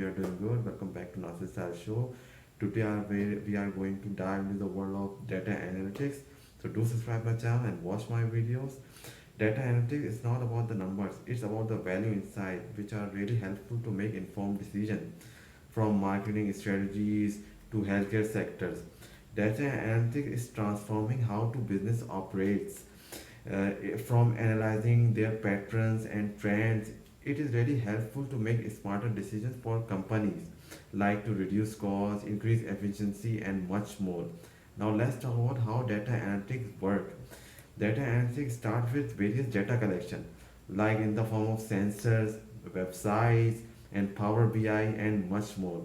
you are doing good. Welcome back to Nasir Style Show. Today we are going to dive into the world of data analytics. So do subscribe my channel and watch my videos. Data analytics is not about the numbers, it's about the value inside, which are really helpful to make informed decisions from marketing strategies to healthcare sectors. Data analytics is transforming how to business operates. From analyzing their patterns and trends, it is really helpful to make smarter decisions for companies, like to reduce costs, increase efficiency, and much more. Now let's talk about how data analytics work. Data analytics start with various data collection, like in the form of sensors, websites, and Power BI, and much more.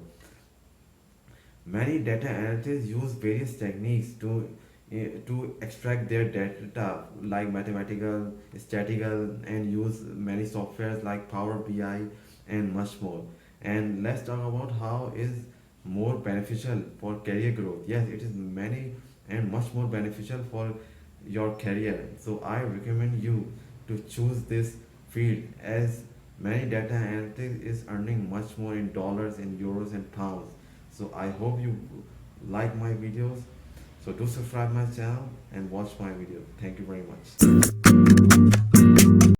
Many data analysts use various techniques to extract their data, like mathematical, statistical, and use many softwares like Power BI and much more. And let's talk about how is more beneficial for career growth. Yes, it is many and much more beneficial for your career. So I recommend you to choose this field, as many data analytics is earning much more in dollars, in euros, and pounds. So I hope you like my videos. So do subscribe my channel and watch my video. Thank you very much.